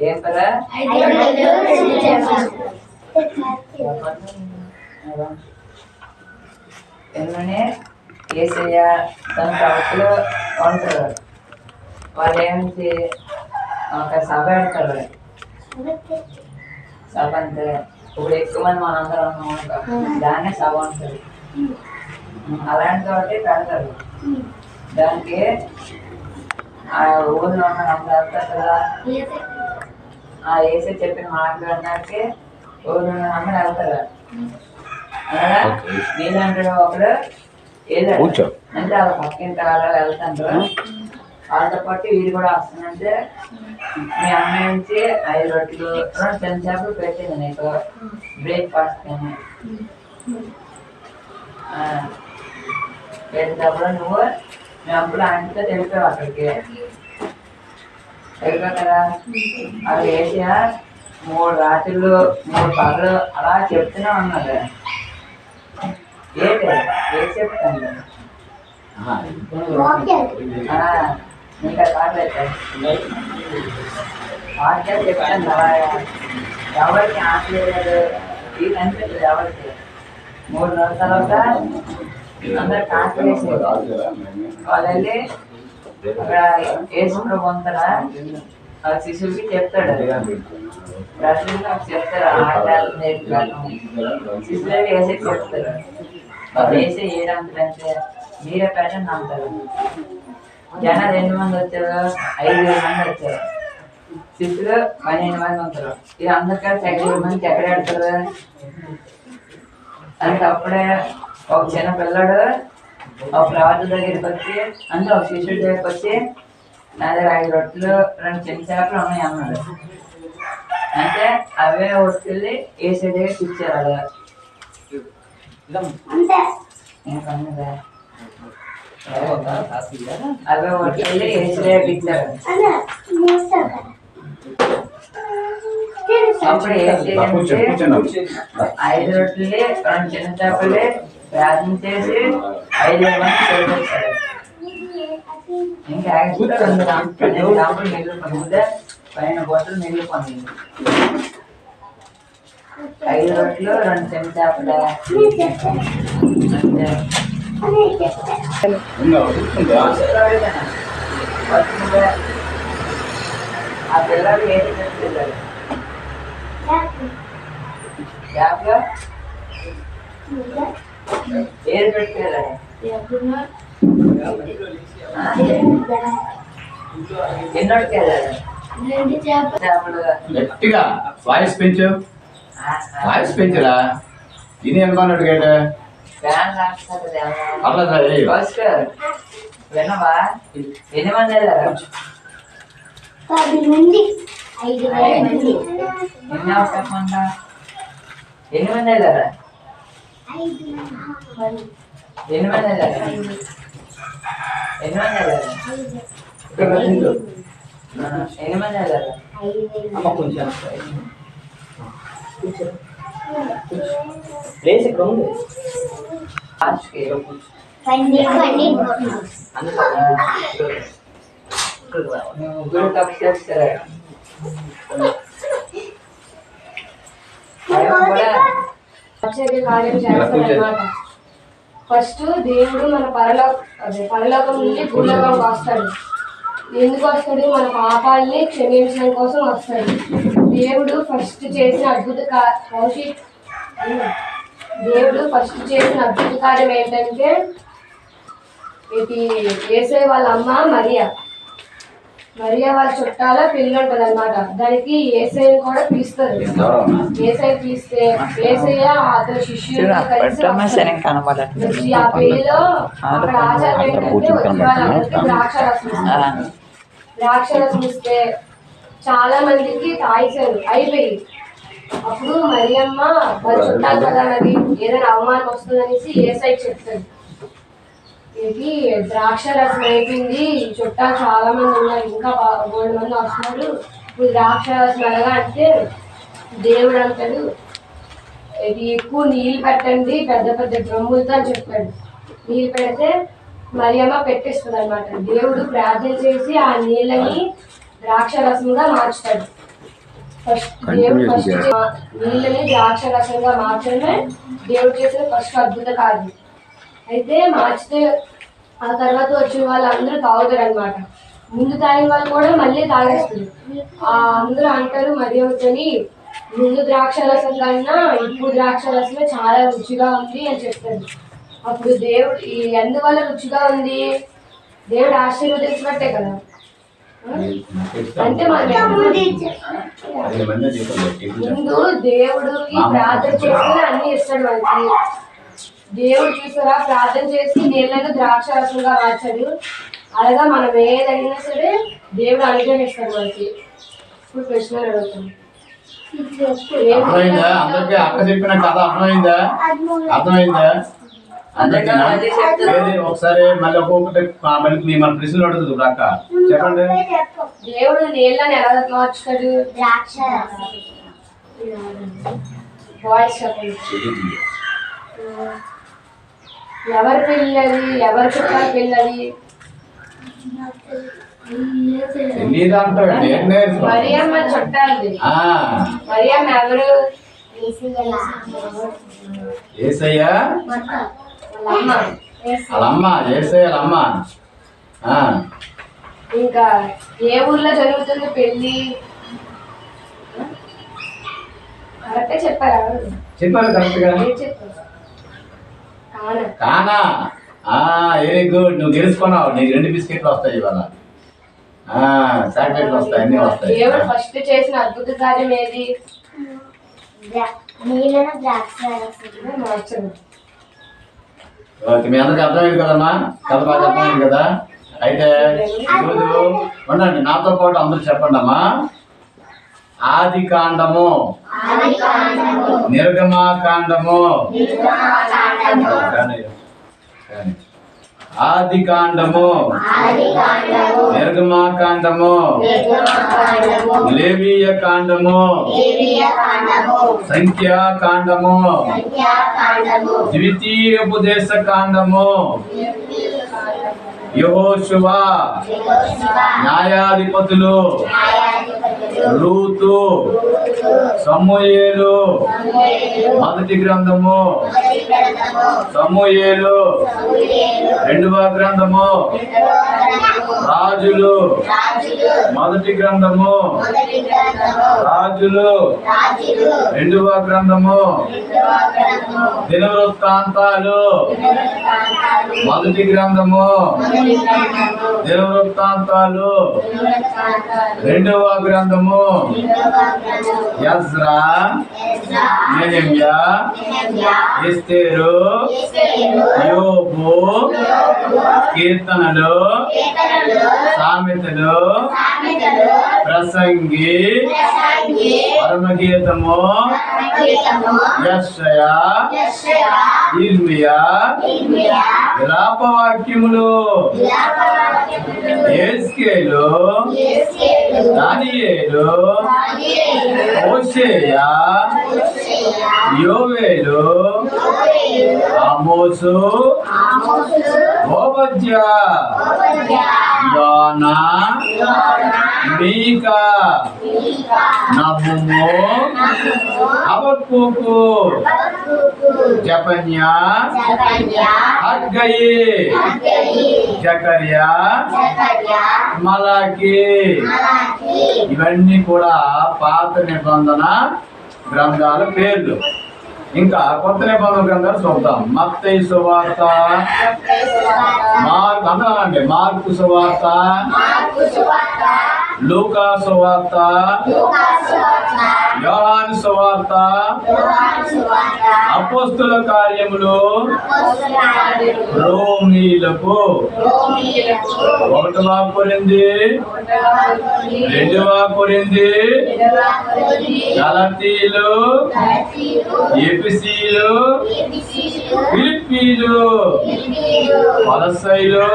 ఏం కదా ఎన్ననే ఏసయ్య తన ప్రవక్తలు ఉంటారు. వాళ్ళు ఏమిటి ఒక సభ పెడతారు. సభ అంటే ఇప్పుడు ఎక్కువ మంది మనందరం ఉన్నాం, దాన్నే సభ ఉంటుంది. అలాంటి తోటి పెడతారు. దానికి ఆ ఊళ్ళో ఉన్న అందరూ వెళ్తారు కదా, ఆ ఏసీ చెప్పిన మాటలు అన్నట్టు ఊళ్ళో ఉన్న అందరూ వెళ్తారు. అనగా నీలాంటి ఒకడు వెళ్ళాడు అంటే వాళ్ళ పక్కింటి వాళ్ళు వెళ్తాంటారు. వాళ్ళతో పాటు వీడు కూడా వస్తుందంటే మీ అమ్మాయి నుంచి 5 రొట్టెలు 2 చెంచాలు పెట్టింది నీకు బ్రేక్ఫాస్ట్ అని. పెట్టేటప్పుడు నువ్వు మేము అప్పుడు ఆయనతో తెలిపావు అక్కడికి తెలిపావు కదా. అది వేసా 3 రాత్రులు 3 పగలు అలా చెప్తూనే ఉన్నది. ఏంటి ఏం చెప్తాను ఇంకా వాక్యాలు చెప్తాను అలా ఎవరికి ఆశలేదు ఇది అనిపించదు. ఎవరికి 3 రోజుల తర్వాత అందరు కాకి వేసేది. వాళ్ళు వెళ్ళి అక్కడ వేసుకుని పొందుతారా శిశువుకి చెప్తాడు. రసూలు చెప్తారు ఆటలు నేర్పుతాను శిశువులే వేసే చెప్తారు. వేసే ఏడంటే మీరే పెట్టండి అంటారు. జనాలు ఎన్ని మంది వచ్చారు? 5,000 మంది వచ్చారు. శిష్యులు 12 మంది ఉంటారు. ఇది అందరికీ 5,000 మందికి ఎక్కడ పెడతారు? అంటే అప్పుడే ఒక చిన్న పిల్లడు ఒక ప్రవక్త దగ్గరికి వచ్చి అంటే ఒక శిష్యుడి దగ్గరికి వచ్చి నా దగ్గర 5 రొట్టెలు 2 చెంచాలు ఉన్నాయి అన్నాడు. అంటే అవే ఒట్టుకెళ్ళి ఏసీ దగ్గరికి ఇచ్చారు. అలా అవే ఒట్టుకెళ్ళి ఏసీ దగ్గరికి ఇచ్చారు. అప్పుడు ఏసీ 5 రొట్టెలు 2 చిన్న చేపలు ప్రార్థన చేసి 5,000 మంది చదివించారు. ఇంకా 12 గ్రాములు మిగిలిపోయింది. పైన బొట్టలు మిగిలిపోయింది. 5 రొట్టెలు 2 చెంచాలు ఆ పిల్లలు ఏది చెప్తారు గ్యాప్లో ఏది పెట్టుకెళ్ళాలి. ఎన్నోటికి వెళ్ళాలి. గట్టిగా వాయిస్ పెంచు, వాయిస్ పెంచురా. ఇది అనుకున్నట్టు గేట వినవా? ఎన్ని మంది వెళ్ళారు? 10 మంది. ఎన్ని అవకాశం? ఎన్ని మంది వెళ్ళారా? 8 మంది వెళ్ళారు. 8 మంది వెళ్ళారు. 8 మంది వెళ్ళారు. ప్లేస్ ఇక్కడ ఉంది. ముగ్గురు తప్పు చేస్తారా? కార్యం చేస్తారన్నమాట. ఫస్ట్ దేవుడు మన పరలోకం నుండి భూలోకం వస్తాడు. ఎందుకు వస్తాడు? మన పాపాలని క్షమించడం కోసం వస్తాడు. దేవుడు ఫస్ట్ చేసిన అద్భుత కార్యం ఏంటంటే ఇది యేసయ్య వాళ్ళ అమ్మ మరియా వాళ్ళ చుట్టాల పెళ్ళి ఉంటుంది అనమాట. దానికి యేసయ్యని కూడా పిలుస్తారు. యేసయ్య పిలిస్తే యేసయ్య అతని శిష్యులు కలిసి ఆ పెళ్లిలో అక్కడ ఆచారం ఏంటంటే వాళ్ళందరికీ ద్రాక్షరసం ఇస్తే చాలా మందికి తాయిసారు అయిపోయి. అప్పుడు మరియమ్మ వాళ్ళ చుట్టాలు కదా అది ఏదైనా అవమానం వస్తుందనేసి యేసయ్య చెప్తాడు. ఇది ద్రాక్షరసం అయిపోయింది, చుట్టాలు చాలా మంది ఉన్నారు, ఇంకా 3 మంది వస్తున్నారు. ఇప్పుడు ద్రాక్షరసం ఎలాగా అంటే దేవుడు అంటాడు ఇది ఎక్కువ నీళ్ళు పెట్టండి పెద్ద పెద్ద డ్రమ్ములతో అని చెప్తాడు. నీళ్ళు పెడితే మరియమ్మ పెట్టిస్తుంది అనమాట. దేవుడు ప్రార్థన చేసి ఆ నీళ్ళని ద్రాక్ష రసంగా మార్చుతాడు. దేవుడు ఫస్ట్ నీళ్ళని ద్రాక్ష రసంగా మార్చడమే దేవుడు చేసిన ఫస్ట్ అద్భుత కార్యం. అయితే మార్చితే ఆ తర్వాత వచ్చిన వాళ్ళందరూ తాగుతారు అనమాట. ముందు తాగిన వాళ్ళు కూడా మళ్ళీ తాగేస్తారు. అందరూ అంటారు మరియమ్మతోని, ముందు ద్రాక్ష రసం కన్నా ఇప్పుడు ద్రాక్ష రసమే చాలా రుచిగా ఉంది అని చెప్తారు. అప్పుడు దేవుడు ఎందువల్ల రుచిగా ఉంది, దేవుడు ఆశీర్వదించినట్టే కదా. అంటే ముందు దేవుడికి ప్రార్థన చేస్తే అన్ని ఇస్తాడు మనకి. దేవుడు చూసారా ప్రార్థన చేసి నీళ్ళను ద్రాక్ష రసంగా మార్చాడు. అలాగా మనం ఏదైనా సరే దేవుడు అనుగ్రహిస్తాడు మనకి. ఇప్పుడు ప్రశ్నలు అడుగుతాం. అర్థమైందా? అందరికీ అక్క చెప్పిన కథ అర్థమైందా? అర్థమైందా? ఒకసారి మళ్ళీ ఒక్కొక్కటి మళ్ళీ మన ప్రశ్నలు అడుగుతుంది అక్క, చెప్పండి. దేవుడు నీళ్ళని ఎలా మార్చుతాడు? ద్రాక్ష వాయిస్ చెప్పండి. ఎవరి పిల్లది, ఎవరి చుట్టాల పిల్లది? మరియమ్మ చుట్టాలది. మరియమ్మ ఎవరు? యేసయ్య వాళ్ళమ్మ. యేసయ్య వాళ్ళమ్మ. ఇంకా ఏ ఊర్లో జరుగుతుంది పెళ్లి? కరెక్టే చెప్పారా? చెప్పారు కరెక్ట్ గా. కానా? వెరీ గుడ్, నువ్వు గెలుచుకున్నావు. నీకు 2 బిస్కెట్లు వస్తాయి ఇవాళ. చాక్లెట్లు వస్తాయి, అన్ని వస్తాయి. దేవుడు ఫస్ట్ చేసిన అద్భుత కార్యం ఏది? నీళ్ళను ద్రాక్ష మార్చడం. మీ అందరికి అర్థమైంది కదమ్మా? కథ బాగా అర్థమైంది కదా? అయితే ఈరోజు ఉండండి, నాతో పాటు అందరూ చెప్పండి అమ్మా. ఆది కాండము, నిర్గమాకాండము, ఆది కాండము, నిర్గమాకాండము, లేవీయ కాండము, సంఖ్యాకాండము, ద్వితీయోపదేశ కాండము, యెహోషువ, న్యాయాధిపతులు, రూతు, సమూయేలు, మొదటి గ్రంథము, సమూయేలు, 2వ గ్రంథము, రాజులు, మొదటి గ్రంథము, రాజులు, 2వ గ్రంథము, దినవృత్తాంతాలు, మొదటి గ్రంథము, దినవృత్తాంతాలు, 2వ గ్రంథము, యెజ్రా, నెహెమ్యా, ఎస్తేరు, యోబు, కీర్తనలు, సామెతలు, ప్రసంగి, పరమగీతము, యెషయా, ఇర్మియా, విలాపవాక్యములు, యేస్కేలు, దానియేలు, హోషేయ, యోవేలు, ఆమోసు, ఓబద్యా, యోనా, మీకా, నహుము, హబక్కూకు, జెఫన్యా, హగ్గయి, జకర్యా, మలాకి. ఇవన్నీ కూడా పాత నిబంధన గ్రంథాల పేర్లు. ఇంకా కొత్త నిబంధన గ్రంథాలు చూద్దాం. మత్తయి సువార్త, మార్కు సువార్త, లూకా సువార్త, యోహాను సువార్త, అపోస్తుల కార్యములు, రోమీలకు, 1వ కొరింథీ, 2వ కొరింథీ, గలతీలు, ఎఫెసీలు, ఫిలిప్పీలు, కొలస్సీలు,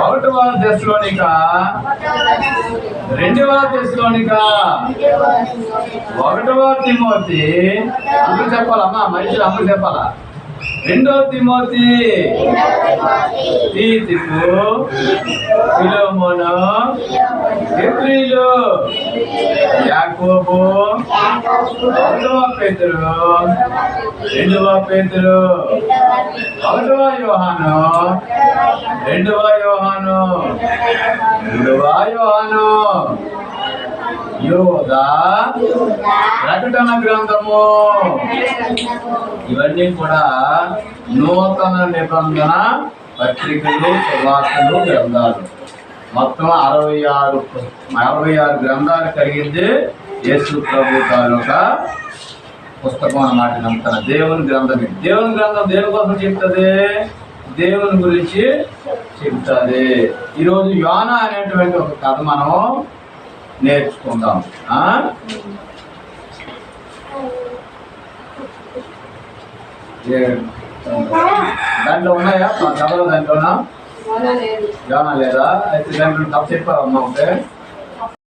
1వ తెస్సలోనిక, 2వ తెస్సలోనిక, 1వ తిమోతి. అందరూ చెప్పాలమ్మా, మనుషులు అందరూ చెప్పాలా? రెండో తిమోతి తీతుకు ఫిలోమోను ఎబ్రీలు యాకోబు ఒకటవ పేతురు రెండవ పేతురు ఒకటవ యోహాను రెండవ యోహాను మూడవ యోహాను యోధా ప్రకటన గ్రంథము ఇవన్నీ కూడా నూతన నిబంధన పత్రికలు సువార్తలు గ్రంథాలు మొత్తం 66 గ్రంథాలు కలిగింది యేసు ప్రభు తాలూకా పుస్తకం అన్నమాట. ఇదంతా దేవుని గ్రంథం. దేవుని గ్రంథం దేని కోసం చెప్తుంది? దేవుని గురించి చెప్తుంది. ఈరోజు యోనా అనేటువంటి ఒక కథ మనం నేర్చుకుందాం. దాంట్లో ఉన్నాయా మా కథలో? దాంట్లోనా యోనా లేదా? అయితే దాంట్లో తప్పు చెప్పావమ్మా. ఉంటే